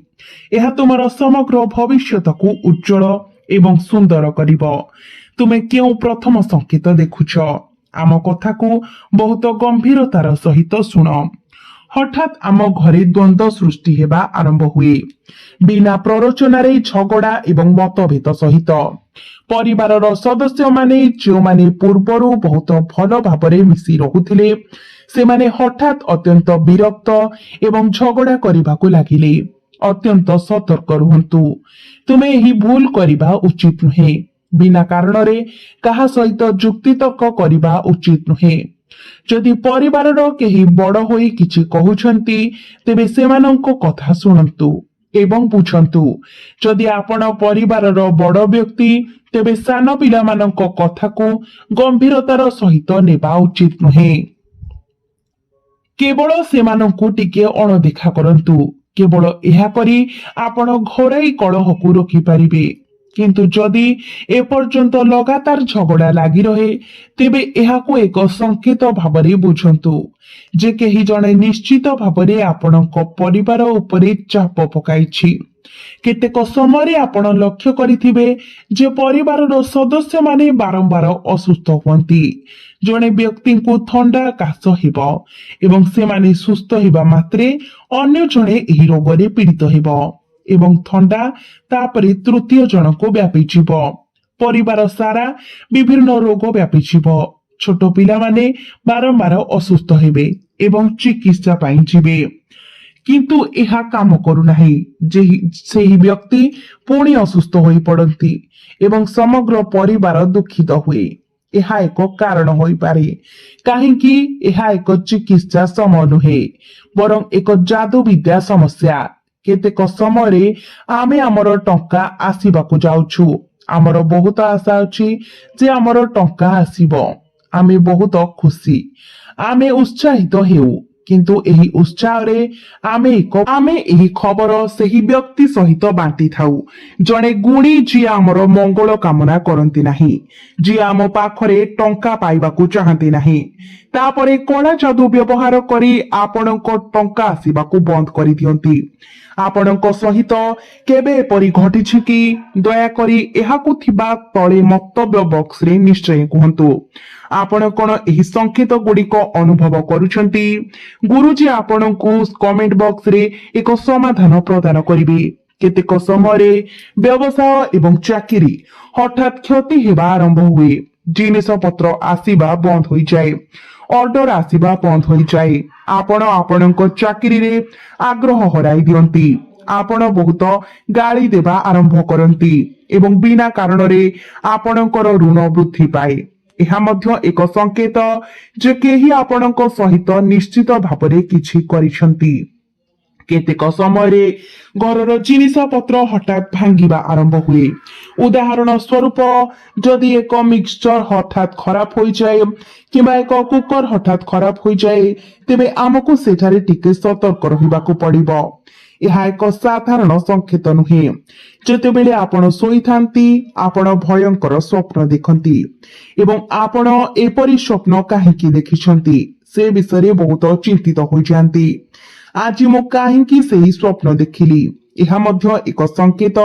ଏହା ତୁମର ସମଗ୍ର ଭବିଷ୍ୟତକୁ ଉଜ୍ଜଳ ଏବଂ ସୁନ୍ଦର କରିବ। ତୁମେ କେଉଁ ପ୍ରଥମ ସଂକେତ ଦେଖୁଛ? ଆମ କଥାକୁ ବହୁତ ଗମ୍ଭୀରତାର ସହିତ ଶୁଣ। ହଠାତ୍ ଆମ ଘରେ ଦ୍ୱନ୍ଦ୍ୱ ସୃଷ୍ଟି ହେବା ଆରମ୍ଭ ହୁଏ, ବିନା ପ୍ରରୋଚନାରେ ଝଗଡ଼ା ଏବଂ ମତଭେଦ ସହିତ। ପରିବାରର ସଦସ୍ୟମାନେ ଯେଉଁମାନେ ପୂର୍ବରୁ ବହୁତ ଭଲ ଭାବରେ ମିଶି ରହୁଥିଲେ, ସେମାନେ ହଠାତ୍ ଅତ୍ୟନ୍ତ ବିରକ୍ତ ଏବଂ ଝଗଡ଼ା କରିବାକୁ ଲାଗିଲେ। ଅତ୍ୟନ୍ତ ସତର୍କ ରୁହନ୍ତୁ। ତୁମେ ଏହି ଭୁଲ କରିବା ଉଚିତ ନୁହେଁ। ବିନା କାରଣରେ କାହା ସହିତ ଯୁକ୍ତିତର୍କ କରିବା ଉଚିତ ନୁହେଁ। ଯଦି ପରିବାରର କେହି ବଡ଼ ହୋଇ କିଛି କହୁଛନ୍ତି, ତେବେ ସେମାନଙ୍କ କଥା ଶୁଣନ୍ତୁ ଏବଂ ବୁଝନ୍ତୁ। ଯଦି ଆପଣ ପରିବାରର ବଡ଼ ବ୍ୟକ୍ତି, ତେବେ ସାନ ପିଲାମାନଙ୍କ କଥାକୁ ଗମ୍ଭୀରତାର ସହିତ ନେବା ଉଚିତ ନୁହେଁ। କେବଳ ସେମାନଙ୍କୁ ଟିକେ ଅଣଦେଖା କରନ୍ତୁ। କେବଳ ଏହା କରି ଆପଣ ଘରୋଇ କଳହକୁ ରୋକିପାରିବେ। କିନ୍ତୁ ଯଦି ଏପର୍ଯ୍ୟନ୍ତ ଲଗାତାର ଝଗଡ଼ା ଲାଗି ରହେ, ତେବେ ଏହାକୁ ଏକ ସଂକେତ ଭାବରେ ବୁଝନ୍ତୁ ଯେ କେହି ଜଣେ ନିଶ୍ଚିତ ଭାବରେ ଆପଣଙ୍କ ପରିବାର ଉପରେ ଚାପ ପକାଇଛି। କେତେକ ସମୟରେ ଆପଣ ଲକ୍ଷ୍ୟ କରିଥିବେ ଯେ ପରିବାରର ସଦସ୍ୟମାନେ ବାରମ୍ବାର ଅସୁସ୍ଥ ହୁଅନ୍ତି। ଜଣେ ବ୍ୟକ୍ତିଙ୍କୁ ଥଣ୍ଡା କାଶ ହେବ ଏବଂ ସେମାନେ ସୁସ୍ଥ ହେବା ମାତ୍ରେ ଅନ୍ୟ ଜଣେ ଏହି ରୋଗରେ ପୀଡ଼ିତ ହେବ ଏବଂ ଥଣ୍ଡା ତାପରେ ତୃତୀୟ ଜଣକୁ ବ୍ୟାପିଯିବ। ପରିବାର ସାରା ବିଭିନ୍ନ ରୋଗ ବ୍ୟାପିଯିବ। ଛୋଟ ପିଲାମାନେ ବାରମ୍ବାର ଅସୁସ୍ଥ ହେବେ ଏବଂ ଚିକିତ୍ସା ପାଇଁ ଯିବେ, କିନ୍ତୁ ଏହା କାମ କରୁନାହିଁ। ସେହି ବ୍ୟକ୍ତି ପୁଣି ଅସୁସ୍ଥ ହୋଇପଡ଼ନ୍ତି ଏବଂ ସମଗ୍ର ପରିବାର ଦୁଃଖିତ ହୁଏ। ଏହା ଏକ କାରଣ ହୋଇପାରେ କାହିଁକି ଏହା ଏକ ଚିକିତ୍ସା ସମୟ ନୁହେଁ, ବରଂ ଏକ ଯାଦୁବିଦ୍ୟା ସମସ୍ୟା। କେତେକ ସମୟରେ ଆମେ ଆମର ଟଙ୍କା ଆସିବାକୁ ଯାଉଛୁ। ଆମର ବହୁତ ଆଶା ଅଛି ଯେ ଆମର ଟଙ୍କା ଆସିବ। ଆମେ ବହୁତ ଖୁସି, ଆମେ ଉତ୍ସାହିତ ହେଉ, କିନ୍ତୁ ଏହି ଉତ୍ସାହରେ ଆମେ ଏହି ଖବର ସେହି ବ୍ୟକ୍ତି ସହିତ ବାଣ୍ଟିଥାଉ। ଜଣେ ଗୁଣୀ ଯିଏ ଆମର ମଙ୍ଗଳ କାମନା କରନ୍ତି ନାହିଁ, ଯିଏ ଆମ ପାଖରେ ଟଙ୍କା ପାଇବାକୁ ଚାହାନ୍ତି ନାହିଁ, ତାପରେ କଳା ଯାଦୁ ବ୍ୟବହାର କରି ଆପଣଙ୍କ ଟଙ୍କା ଆସିବାକୁ ବନ୍ଦ କରିଦିଅନ୍ତି। ଆପଣଙ୍କ ସହିତ କେବେ ଏପରି ଘଟିଛି କି? ଦୟାକରି ଏହାକୁ ଥିବା ତଳେ ମନ୍ତବ୍ୟ ବକ୍ସରେ ନିଶ୍ଚୟ କୁହନ୍ତୁ। ଆପଣ କଣ ଏହି ସଂକେତ ଗୁଡ଼ିକ ଅନୁଭବ କରୁଛନ୍ତି? ଗୁରୁଜୀ ଆପଣଙ୍କୁ କମେଣ୍ଟ ବକ୍ସରେ ଏକ ସମାଧାନ ପ୍ରଦାନ କରିବେ। କେତେକ ସମୟରେ ବ୍ୟବସାୟ ଏବଂ ଚାକିରି ହଠାତ୍ କ୍ଷତି ହେବା ଆରମ୍ଭ ହୁଏ। ଜିନିଷ ପତ୍ର ଆସିବା ବନ୍ଦ ହୋଇଯାଏ, ଅର୍ଡର ଆସିବା ବନ୍ଦ ହୋଇଯାଏ। ଆପଣ ଆପଣଙ୍କ ଚାକିରିରେ ଆଗ୍ରହ ହରାଇ ଦିଅନ୍ତି। ଆପଣ ବହୁତ ଗାଳି ଦେବା ଆରମ୍ଭ କରନ୍ତି ଏବଂ ବିନା କାରଣରେ ଆପଣଙ୍କର ଋଣ ବୃଦ୍ଧି ପାଏ। ଏହା ମଧ୍ୟ ଏକ ସଂକେତ ଯେ କେହି ଆପଣଙ୍କ ସହିତ ନିଶ୍ଚିତ ଭାବରେ କିଛି କରିଛନ୍ତି। କେତେକ ସମୟରେ ଘରର ଜିନିଷ ପତ୍ର ହଠାତ୍ ଭାଙ୍ଗିବା ଆରମ୍ଭ ହୁଏ। ଉଦାହରଣ ସ୍ୱରୂପ, ଯଦି ଏକ ମିକ୍ସଚର ହଠାତ୍ ଖରାପ ହୋଇଯାଏ କିମ୍ବା ଏକ କୁକର ହଠାତ୍ ଖରାପ ହୋଇଯାଏ, ତେବେ ଆମକୁ ସେଠାରେ ଟିକେ ସତର୍କ ରହିବାକୁ ପଡ଼ିବ। ଏହା ଏକ ସାଧାରଣ ସଂକେତ ନୁହେଁ। ଯେତେବେଳେ ଆପଣ ଶୋଇଥାନ୍ତି, ଆପଣ ଭୟଙ୍କର ସ୍ୱପ୍ନ ଦେଖନ୍ତି ଏବଂ ଆପଣ ଏପରି ସ୍ୱପ୍ନ କାହିଁକି ଦେଖିଛନ୍ତି ସେ ବିଷୟରେ ବହୁତ ଚିନ୍ତିତ ହୋଇଯାନ୍ତି। ଆଜି ମୁଁ କାହିଁକି ସେହି ସ୍ୱପ୍ନ ଦେଖିଲି? ଏହା ମଧ୍ୟ ଏକ ସଂକେତ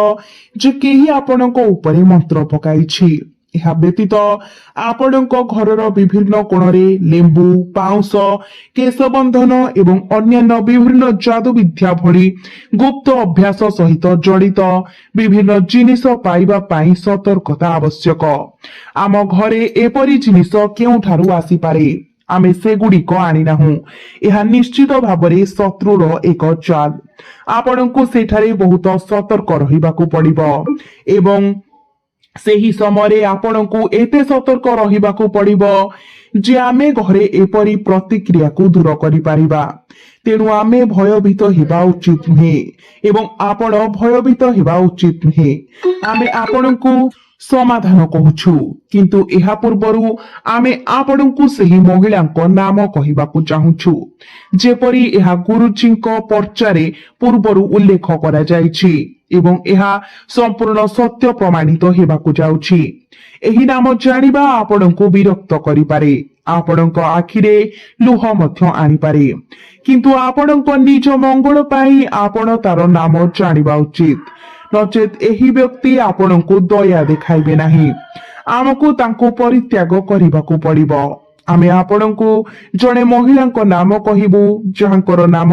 ଯେ କେହି ଆପଣଙ୍କ ଉପରେ ମନ୍ତ୍ର ପକାଇଛି। ଏହା ବ୍ୟତୀତ ଆପଣଙ୍କ ଘରର ବିଭିନ୍ନ କୋଣରେ ଲେମ୍ବୁ, ପାଉଁଶ, କେଶବନ୍ଧନ ଏବଂ ଅନ୍ୟାନ୍ୟ ବିଭିନ୍ନ ଯାଦୁବିଦ୍ୟା ଭଳି ଗୁପ୍ତ ଅଭ୍ୟାସ ସହିତ ଜଡ଼ିତ ବିଭିନ୍ନ ଜିନିଷ ପାଇବା ପାଇଁ ସତର୍କତା ଆବଶ୍ୟକ। ଆମ ଘରେ ଏପରି ଜିନିଷ କେଉଁଠାରୁ ଆସିପାରେ? ଆମେ ସେଗୁଡ଼ିକ ଆଣିନାହୁଁ। ଏହା ନିଶ୍ଚିତ ଭାବରେ ଶତ୍ରୁର ଏକ ଚାଲ। ଆପଣଙ୍କୁ ସେଠାରେ ବହୁତ ସତର୍କ ରହିବାକୁ ପଡ଼ିବ ଏବଂ ସେହି ସମୟରେ ଆପଣଙ୍କୁ ଏତେ ସତର୍କ ରହିବାକୁ ପଡିବ ଯେ ଆମେ ଘରେ ଏପରି ପ୍ରତିକ୍ରିୟାକୁ ଦୂର କରିପାରିବା। ତେଣୁ ଆମେ ଭୟଭୀତ ହେବା ଉଚିତ ନୁହେଁ ଏବଂ ଆପଣ ଭୟଭୀତ ହେବା ଉଚିତ ନୁହେଁ। ଆମେ ଆପଣଙ୍କୁ ସମାଧାନ କହୁଛୁ, କିନ୍ତୁ ଏହା ପୂର୍ବରୁ ଆମେ ଆପଣଙ୍କୁ ସେହି ମହିଳାଙ୍କ ନାମ କହିବାକୁ ଚାହୁଁଛୁ, ଯେପରି ଏହା ଗୁରୁଜୀଙ୍କ ପର୍ଚ୍ଚାରେ ପୂର୍ବରୁ ଉଲ୍ଲେଖ କରାଯାଇଛି ଏବଂ ଏହା ସମ୍ପୂର୍ଣ୍ଣ ସତ୍ୟ ପ୍ରମାଣିତ ହେବାକୁ ଯାଉଛି। ଏହି ନାମ ଜାଣିବା ଆପଣଙ୍କୁ ବିରକ୍ତ କରିପାରେ, ଆପଣଙ୍କ ଆଖିରେ ଲୁହ ମଧ୍ୟ ଆଣିପାରେ, କିନ୍ତୁ ଆପଣଙ୍କ ନିଜ ମଙ୍ଗଳ ପାଇଁ ଆପଣ ତାର ନାମ ଜାଣିବା ଉଚିତ। ନଚେତ୍ ଏହି ବ୍ୟକ୍ତି ଆପଣଙ୍କୁ ଦୟା ଦେଖାଇବେ ନାହିଁ। ଆମକୁ ତାଙ୍କୁ ପରିତ୍ୟାଗ କରିବାକୁ ପଡିବ। ଆମେ ଆପଣଙ୍କୁ ଜଣେ ମହିଳାଙ୍କ ନାମ କହିବୁ ଯାହାଙ୍କର ନାମ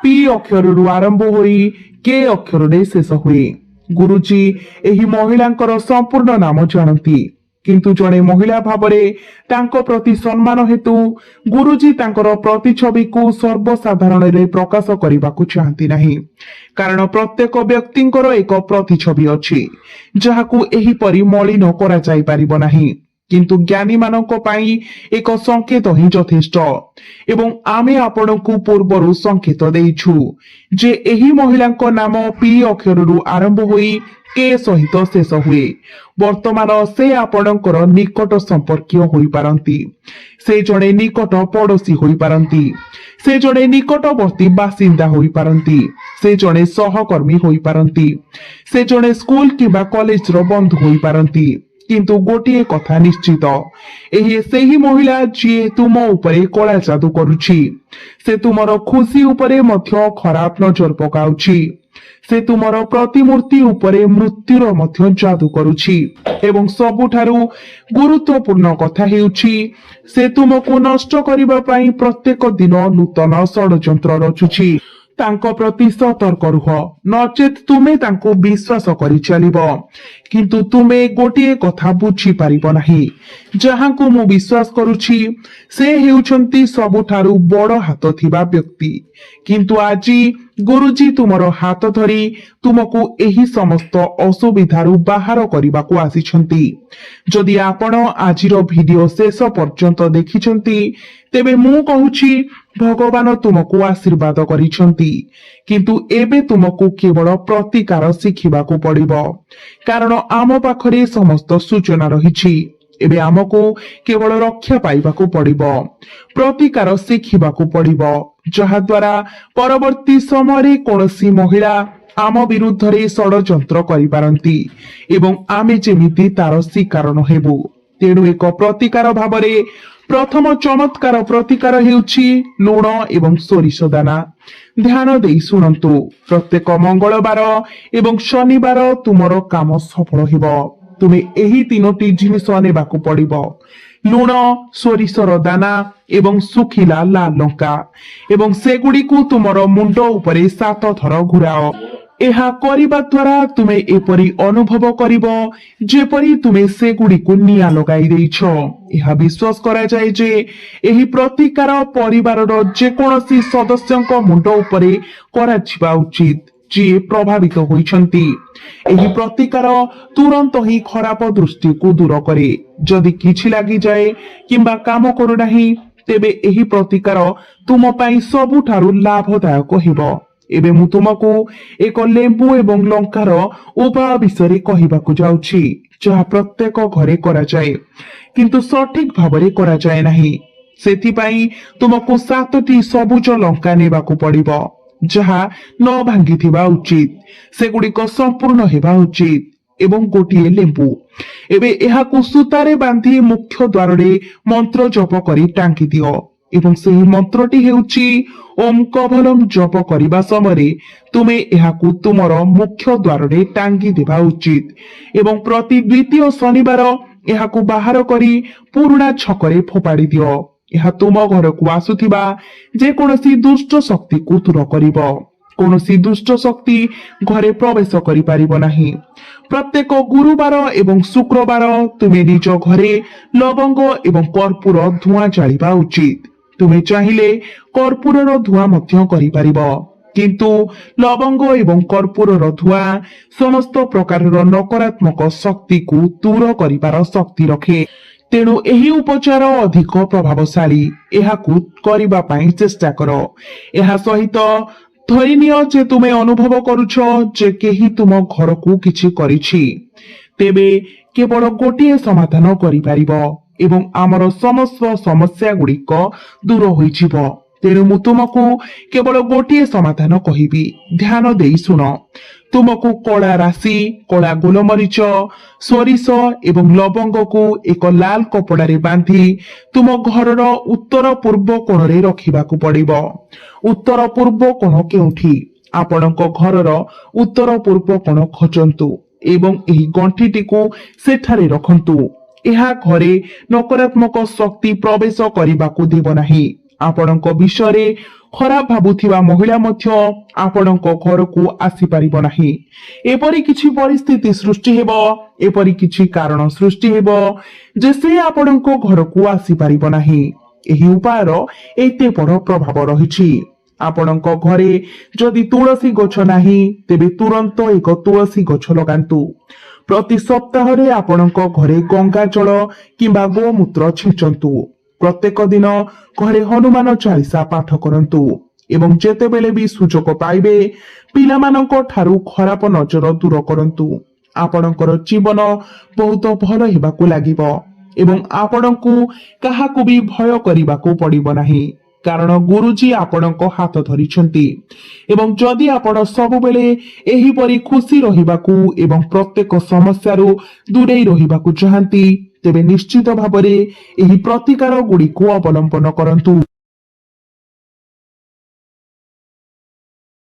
ପି ଅକ୍ଷରରୁ ଆରମ୍ଭ ହୋଇ କେ ଅକ୍ଷରରେ ଶେଷ ହୁଏ। ଗୁରୁଜୀ ଏହି ମହିଳାଙ୍କର ସମ୍ପୂର୍ଣ୍ଣ ନାମ ଜାଣନ୍ତି, କିନ୍ତୁ ଜଣେ ମହିଳା ଭାବରେ ତାଙ୍କ ପ୍ରତି ସମ୍ମାନ ହେତୁ ଗୁରୁଜୀ ତାଙ୍କର ପ୍ରତିଛବିକୁ ସର୍ବସାଧାରଣରେ ପ୍ରକାଶ କରିବାକୁ ଚାହାନ୍ତି ନାହିଁ। କାରଣ ପ୍ରତ୍ୟେକ ବ୍ୟକ୍ତିଙ୍କର ଏକ ପ୍ରତିଛବି ଅଛି ଯାହାକୁ ଏହିପରି ମଳିନ କରାଯାଇପାରିବ ନାହିଁ, କିନ୍ତୁ ଜ୍ଞାନୀମାନଙ୍କ ପାଇଁ ଏକ ସଂକେତ ହିଁ ଯଥେଷ୍ଟ। ଏବଂ ଆମେ ଆପଣଙ୍କୁ ପୂର୍ବରୁ ସଂକେତ ଦେଇଛୁ ଯେ ଏହି ମହିଳାଙ୍କ ନାମ ପି ଅକ୍ଷରରୁ ଆରମ୍ଭ ହୋଇ କେ ସହିତ ଶେଷ ହୁଏ। ବର୍ତ୍ତମାନ ସେ ଆପଣଙ୍କର ନିକଟ ସମ୍ପର୍କୀୟ ହୋଇପାରନ୍ତି, ସେ ଜଣେ ନିକଟ ପଡୋଶୀ ହୋଇପାରନ୍ତି, ସେ ଜଣେ ନିକଟବର୍ତ୍ତୀ ବାସିନ୍ଦା ହୋଇପାରନ୍ତି, ସେ ଜଣେ ସହକର୍ମୀ ହୋଇପାରନ୍ତି, ସେ ଜଣେ ସ୍କୁଲ କିମ୍ବା କଲେଜର ବନ୍ଧୁ ହୋଇପାରନ୍ତି। କିନ୍ତୁ ଗୋଟିଏ କଥା ନିଶ୍ଚିତ, ଏହି ସେହି ମହିଳା ଯିଏ ତୁମ ଉପରେ କଳା ଯାଦୁ କରୁଛି, ସେ ତୁମର ଖୁସି ଉପରେ ମଧ୍ୟ ଖରାପ ନଜର ପକାଉଛି। ସେ ତୁମର ପ୍ରତିମୂର୍ତ୍ତି ଉପରେ ମୃତ୍ୟୁର ମଧ୍ୟ ଯାଦୁ କରୁଛି ଏବଂ ସବୁଠାରୁ ଗୁରୁତ୍ୱପୂର୍ଣ୍ଣ କଥା ହେଉଛି ସେ ତୁମକୁ ନଷ୍ଟ କରିବା ପାଇଁ ପ୍ରତ୍ୟେକ ଦିନ ନୂତନ ଷଡ଼ଯନ୍ତ୍ର ରଚୁଛି। ତାଙ୍କ ପ୍ରତି ସତର୍କ ରୁହ, ନଚେତ୍ ତୁମେ ତାଙ୍କୁ ବିଶ୍ୱାସ କରିଚାଲିବ। କିନ୍ତୁ ତୁମେ ଗୋଟିଏ କଥା ବୁଝିପାରିବ ନାହିଁ, ଯାହାଙ୍କୁ ମୁଁ ବିଶ୍ୱାସ କରୁଛି ସେ ହେଉଛନ୍ତି ସବୁଠାରୁ ବଡ଼ ହାତ ଥିବା ବ୍ୟକ୍ତି। କିନ୍ତୁ ଆଜି ଗୁରୁଜୀ ତୁମର ହାତ ଧରି ତୁମକୁ ଏହି ସମସ୍ତ ଅସୁବିଧାରୁ ବାହାର କରିବାକୁ ଆସିଛନ୍ତି। ଯଦି ଆପଣ ଆଜିର ଭିଡିଓ ଶେଷ ପର୍ଯ୍ୟନ୍ତ ଦେଖିଛନ୍ତି, ତେବେ ମୁଁ କହୁଛି ଭଗବାନ ତୁମକୁ ଆଶୀର୍ବାଦ କରିଛନ୍ତି, କିନ୍ତୁ ଏବେ ତୁମକୁ କେବଳ ପ୍ରତିକାର ଶିଖିବାକୁ ପଡିବ। କାରଣ ଆମ ପାଖରେ ସମସ୍ତ ସୂଚନା ରହିଛି। ଏବେ ଆମକୁ କେବଳ ରକ୍ଷା ପାଇବାକୁ ପଡିବ, ପ୍ରତିକାର ଶିଖିବାକୁ ପଡିବ, ଯାହା ଦ୍ୱାରା ପରବର୍ତ୍ତୀ ସମୟରେ କୌଣସି ମହିଳା ଆମ ବିରୁଦ୍ଧରେ ଷଡ଼ଯନ୍ତ୍ର କରିପାରନ୍ତି ଏବଂ ଆମେ ଯେମିତି ତାର ଶିକାର ନ ହେବୁ। ତେଣୁ ଏକ ପ୍ରତିକାର ଭାବରେ ପ୍ରଥମ ଚମତ୍କାର ପ୍ରତିକାର ହେଉଛି ଲୁଣ ଏବଂ ସୋରିଷ ଦାନା। ଧ୍ୟାନ ଦେଇ ଶୁଣନ୍ତୁ, ପ୍ରତ୍ୟେକ ମଙ୍ଗଳବାର ଏବଂ ଶନିବାର ତୁମର କାମ ସଫଳ ହେବ। ତୁମେ ଏହି ତିନୋଟି ଜିନିଷ ନେବାକୁ ପଡିବ, ଲୁଣ, ସୋରିଷର ଦାନା ଏବଂ ଶୁଖିଲା ଲାଲ ଲଙ୍କା, ଏବଂ ସେଗୁଡ଼ିକୁ ତୁମର ମୁଣ୍ଡ ଉପରେ 7 ଥର ଘୁରାଅ। ଏହା କରିବା ଦ୍ୱାରା ତୁମେ ଏପରି ଅନୁଭବ କରିବ ଯେପରି ତୁମେ ସେଗୁଡ଼ିକୁ ନିଆଁ ଲଗାଇ ଦେଇଛ। ଏହା ବିଶ୍ୱାସ କରାଯାଏ ଯେ ଏହି ପ୍ରତିକାର ପରିବାରର ଯେକୌଣସି ସଦସ୍ୟଙ୍କ ମୁଣ୍ଡ ଉପରେ କରାଯିବା ଉଚିତ ଯିଏ ପ୍ରଭାବିତ ହୋଇଛନ୍ତି। ଏହି ପ୍ରତିକାର ତୁରନ୍ତ ହିଁ ଖରାପ ଦୃଷ୍ଟିକୁ ଦୂର କରେ। ଯଦି କିଛି ଲାଗିଯାଏ କିମ୍ବା କାମ କରୁନାହିଁ, ତେବେ ଏହି ପ୍ରତିକାର ତୁମ ପାଇଁ ସବୁଠାରୁ ଲାଭଦାୟକ ହେବ। ଏବେ ମୁଁ ତୁମକୁ ଏକ ଲେମ୍ବୁ ଏବଂ ଲଙ୍କାର ଉପାୟ ବିଷୟରେ କହିବାକୁ ଯାଉଛି, ଯାହା ପ୍ରତ୍ୟେକ ଘରେ କରାଯାଏ, କିନ୍ତୁ ସଠିକ ଭାବରେ କରାଯାଏ ନାହିଁ। ସେଥିପାଇଁ ତୁମକୁ 7ଟି ସବୁଜ ଲଙ୍କା ନେବାକୁ ପଡିବ, ଯାହା ନ ଭାଙ୍ଗିଥିବା ଉଚିତ, ସେଗୁଡ଼ିକ ସମ୍ପୂର୍ଣ୍ଣ ହେବା ଉଚିତ, ଏବଂ ଗୋଟିଏ ଲେମ୍ବୁ। ଏବେ ଏହାକୁ ସୂତାରେ ବାନ୍ଧି ମୁଖ୍ୟ ଦ୍ୱାରରେ ମନ୍ତ୍ର ଜପ କରି ଟାଙ୍ଗି ଦିଅ ଏବଂ ସେହି ମନ୍ତ୍ରଟି ହେଉଛି ଓମ୍ କଭଲମ୍। ଜପ କରିବା ସମୟରେ ତୁମେ ଏହାକୁ ତୁମର ମୁଖ୍ୟ ଦ୍ୱାରରେ ଟାଙ୍ଗି ଦେବା ଉଚିତ ଏବଂ ପ୍ରତି ଦ୍ୱିତୀୟ ଶନିବାର ଏହାକୁ ବାହାର କରି ପୁରୁଣା ଛକରେ ଫୋପାଡ଼ି ଦିଅ। ଏହା ତୁମ ଘରକୁ ଆସୁଥିବା ଯେକୌଣସି ଦୁଷ୍ଟ ଶକ୍ତିକୁ ଦୂର କରିବ। କୌଣସି ଦୁଷ୍ଟ ଶକ୍ତି ଘରେ ପ୍ରବେଶ କରିପାରିବ ନାହିଁ। ପ୍ରତ୍ୟେକ ଗୁରୁବାର ଏବଂ ଶୁକ୍ରବାର ତୁମେ ନିଜ ଘରେ ଲବଙ୍ଗ ଏବଂ କର୍ପୂର ଧୂଆଁ ଜାଳିବା ଉଚିତ। ତୁମେ ଚାହିଁଲେ କର୍ପୂରର ଧୂଆଁ ମଧ୍ୟ କରିପାରିବ। କିନ୍ତୁ ଲବଙ୍ଗ ଏବଂ କର୍ପୂରର ଧୂଆଁ ସମସ୍ତ ପ୍ରକାରର ନକାରାତ୍ମକ ଶକ୍ତିକୁ ଦୂର କରିବାର ଶକ୍ତି ରଖେ। ତେଣୁ ଏହି ଉପଚାର ଅଧିକ ପ୍ରଭାବଶାଳୀ। ଏହାକୁ କରିବା ପାଇଁ ଚେଷ୍ଟା କର। ଏହା ସହିତ ଧରିନିଅ ଯେ ତୁମେ ଅନୁଭବ କରୁଛ ଯେ କେହି ତୁମ ଘରକୁ କିଛି କରିଛି, ତେବେ କେବଳ ଗୋଟିଏ ସମାଧାନ କରିପାରିବ ଏବଂ ଆମର ସମସ୍ତ ସମସ୍ୟା ଗୁଡିକ ଦୂର ହୋଇଯିବ। ତେଣୁ ମୁଁ ତୁମକୁ କେବଳ ଗୋଟିଏ ସମାଧାନ କହିବି, ଧ୍ୟାନ ଦେଇ ଶୁଣ। ତୁମକୁ କଳା ରାଶି, କଳା ଗୋଲମରିଚ, ସୋରିଷ ଏବଂ ଲବଙ୍ଗକୁ ଏକ ଲାଲ କପଡାରେ ବାନ୍ଧି ତୁମ ଘରର ଉତ୍ତର ପୂର୍ବ କୋଣରେ ରଖିବାକୁ ପଡିବ। ଉତ୍ତର ପୂର୍ବ କୋଣ କେଉଁଠି? ଆପଣଙ୍କ ଘରର ଉତ୍ତର ପୂର୍ବ କୋଣ ଖୋଜନ୍ତୁ ଏବଂ ଏହି ଗଣ୍ଠିଟିକୁ ସେଠାରେ ରଖନ୍ତୁ। ଏହା ଘରେ ନକାରାତ୍ମକ ଶକ୍ତି ପ୍ରବେଶ କରିବାକୁ ଦେବ ନାହିଁ। ଆପଣଙ୍କ ବିଷୟରେ ଖରାପ ଭାବୁଥିବା ମହିଳା ମଧ୍ୟ ଆପଣଙ୍କ ଘରକୁ ଆସିପାରିବ ନାହିଁ। ଏପରି କିଛି ପରିସ୍ଥିତି ସୃଷ୍ଟି ହେବ, ଏପରି କିଛି କାରଣ ସୃଷ୍ଟି ହେବ ଯେ ସେ ଆପଣଙ୍କ ଘରକୁ ଆସିପାରିବ ନାହିଁ। ଏହି ଉପାୟର ଏତେ ବଡ଼ ପ୍ରଭାବ ରହିଛି। ଆପଣଙ୍କ ଘରେ ଯଦି ତୁଳସୀ ଗଛ ନାହିଁ, ତେବେ ତୁରନ୍ତ ଏକ ତୁଳସୀ ଗଛ ଲଗାନ୍ତୁ। ପ୍ରତି ସପ୍ତାହରେ ଆପଣଙ୍କ ଘରେ ଗଙ୍ଗା ଜଳ କିମ୍ବା ଗୋମୂତ୍ର ଛିଞ୍ଚନ୍ତୁ। ପ୍ରତ୍ୟେକ ଦିନ ଘରେ ହନୁମାନ ଚାଳିଶା ପାଠ କରନ୍ତୁ ଏବଂ ଯେତେବେଳେ ବି ସୁଯୋଗ ପାଇବେ ପିଲାମାନଙ୍କ ଠାରୁ ଖରାପ ନଜର ଦୂର କରନ୍ତୁ। ଆପଣଙ୍କର ଜୀବନ ବହୁତ ଭଲ ହେବାକୁ ଲାଗିବ ଏବଂ ଆପଣଙ୍କୁ କାହାକୁ ବି ଭୟ କରିବାକୁ ପଡିବ ନାହିଁ, କାରଣ ଗୁରୁଜୀ ଆପଣଙ୍କ ହାତ ଧରିଛନ୍ତି। ଏବଂ ଯଦି ଆପଣ ସବୁବେଳେ ଏହିପରି ଖୁସି ରହିବାକୁ ଏବଂ ପ୍ରତ୍ୟେକ ସମସ୍ୟାରୁ ଦୂରେଇ ରହିବାକୁ ଚାହାନ୍ତି, ତେବେ ନିଶ୍ଚିତ ଭାବରେ ଏହି ପ୍ରତିକାର ଗୁଡିକୁ ଅବଲମ୍ବନ କରନ୍ତୁ।